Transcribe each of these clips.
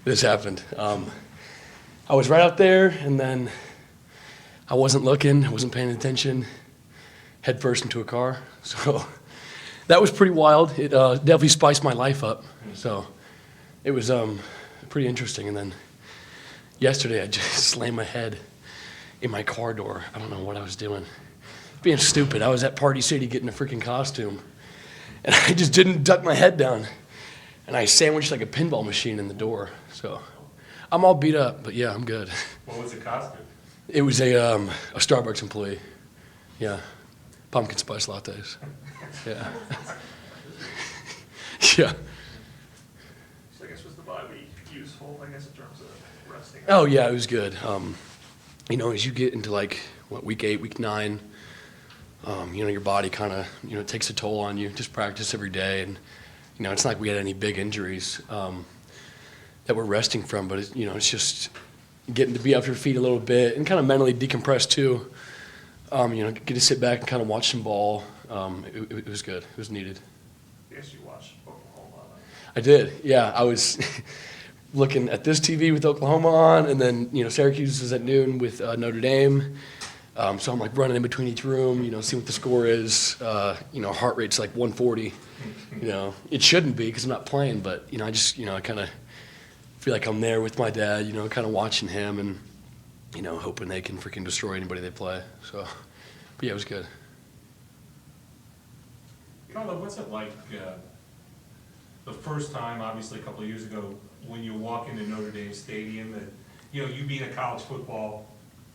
This happened. I was right out there, and then I wasn't looking, I wasn't paying attention, head first into a car. So that was pretty wild. It definitely spiced my life up. So it was pretty interesting. And then yesterday, I just slammed my head in my car door. I don't know what I was doing. Being stupid. I was at Party City getting a freaking costume, and I just didn't duck my head down. And I sandwiched like a pinball machine in the door. So I'm all beat up, but yeah, I'm good. What was the costume? It was a Starbucks employee. Yeah. Pumpkin spice lattes. Yeah. Yeah. So I guess was the body useful, I guess, in terms of resting? Oh, yeah, it was good. As you get into week 8, week 9, your body kind of, takes a toll on you. Just practice every day. And, it's not like we had any big injuries that we're resting from, but, it's just getting to be off your feet a little bit and kind of mentally decompress too. Get to sit back and kind of watch some ball. It was good. It was needed. I guess you watched Oklahoma. I did, yeah. I was looking at this TV with Oklahoma on, and then, Syracuse is at noon with Notre Dame. So I'm running in between each room, seeing what the score is. Heart rate's like 140. It shouldn't be because I'm not playing, but, I just, I kind of feel like I'm there with my dad, kind of watching him and, hoping they can freaking destroy anybody they play. So, but yeah, it was good. Carlo, what's it like the first time, obviously a couple of years ago, when you walk into Notre Dame Stadium, that, you being a college football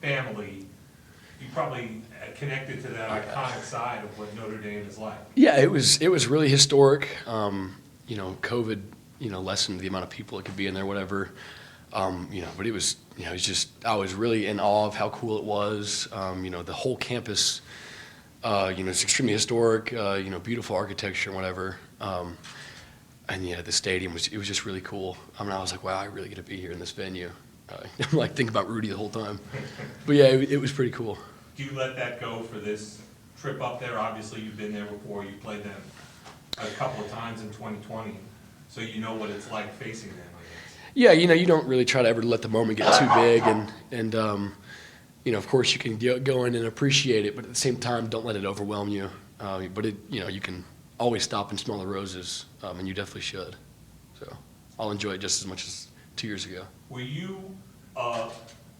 family, you probably connected to that iconic side of what Notre Dame is like. Yeah, it was really historic. COVID, lessened the amount of people that could be in there, whatever. But it was, I was really in awe of how cool it was. The whole campus, it's extremely historic, beautiful architecture and whatever. And yeah, the stadium it was just really cool. I was like, wow, I really get to be here in this venue. I'm thinking about Rudy the whole time. But yeah, it was pretty cool. Do you let that go for this trip up there? Obviously, you've been there before. You played them a couple of times in 2020, so you know what it's like facing them, I guess. Yeah, you don't really try to ever let the moment get too big, and of course you can go in and appreciate it, but at the same time, don't let it overwhelm you. But you can always stop and smell the roses, and you definitely should. So I'll enjoy it just as much as 2 years ago. Were you a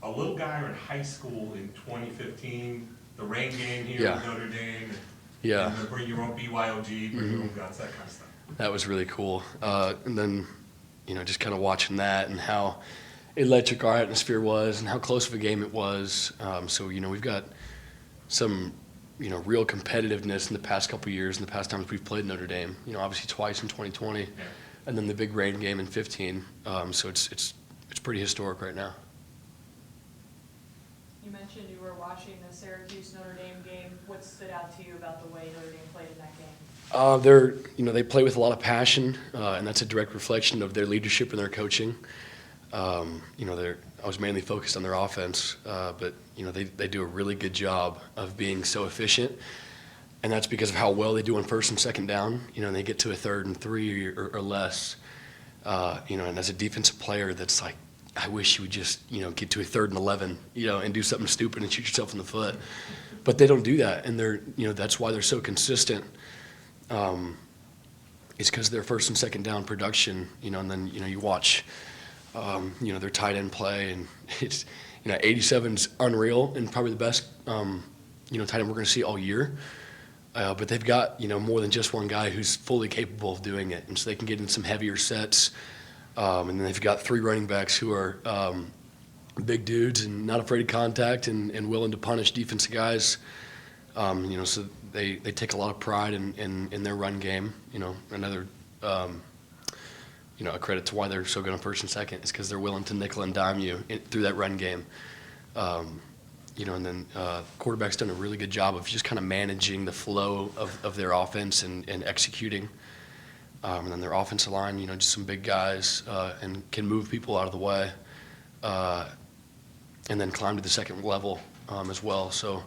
little guy in high school in 2015, the rain game here at Notre Dame, and the bring your own BYOG, bring your own guts, that kind of stuff? That was really cool. And then, just kind of watching that and how electric our atmosphere was and how close of a game it was. So, we've got some, real competitiveness in the past couple of years, in the past times we've played Notre Dame, obviously twice in 2020, and then the big rain game in 15. So it's pretty historic right now. You mentioned you were watching the Syracuse-Notre Dame game. What stood out to you about the way Notre Dame played in that game? They play with a lot of passion, and that's a direct reflection of their leadership and their coaching. I was mainly focused on their offense, but they do a really good job of being so efficient, and that's because of how well they do on first and second down. And they get to a 3rd and 3 or less. And as a defensive player, that's like, I wish you would just, get to a 3rd and 11, and do something stupid and shoot yourself in the foot. But they don't do that, and they're, that's why they're so consistent. It's because of their first and second down production, and then, you watch, their tight end play, and it's, 87's unreal and probably the best, tight end we're going to see all year. But they've got, more than just one guy who's fully capable of doing it, and so they can get in some heavier sets. And then they've got 3 running backs who are big dudes and not afraid of contact and willing to punish defensive guys. So they take a lot of pride in their run game. Another a credit to why they're so good on first and second is because they're willing to nickel and dime you through that run game. And then quarterback's done a really good job of just kind of managing the flow of their offense and executing. And then their offensive line, just some big guys and can move people out of the way, and then climb to the second level as well. So,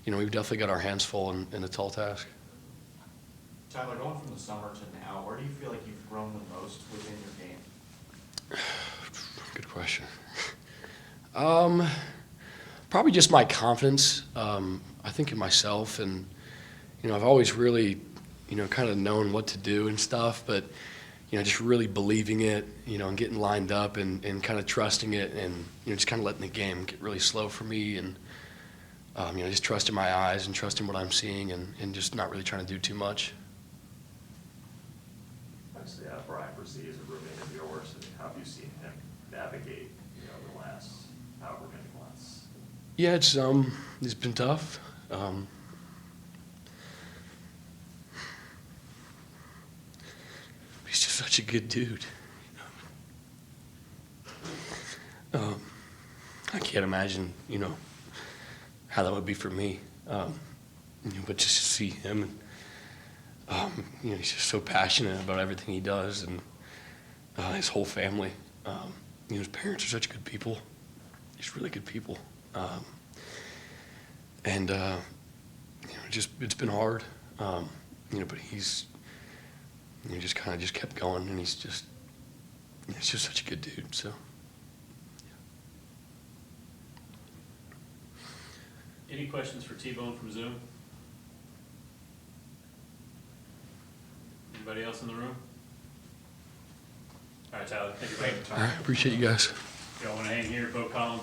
we've definitely got our hands full in a tall task. Tyler, going from the summer to now, where do you feel like you've grown the most within your game? Good question. Probably just my confidence. I think in myself, and I've always really, kind of known what to do and stuff, but just really believing it, and getting lined up and kind of trusting it, and just kind of letting the game get really slow for me, and just trusting my eyes and trusting what I'm seeing, and just not really trying to do too much. Obviously, Brian Brzee is a roommate of yours, and how have you seen him navigate, the last however many months? Yeah, it's been tough. He's just such a good dude. I can't imagine, how that would be for me. But just to see him, and he's just so passionate about everything he does, and his whole family. His parents are such good people. Just really good people. And it's been hard. But he's just kind of just kept going, and he's just such a good dude. So. Any questions for T-Bone from Zoom? Anybody else in the room? All right, Tyler, thank you, buddy. All right, appreciate you guys. If y'all want to hang here, Bo Collins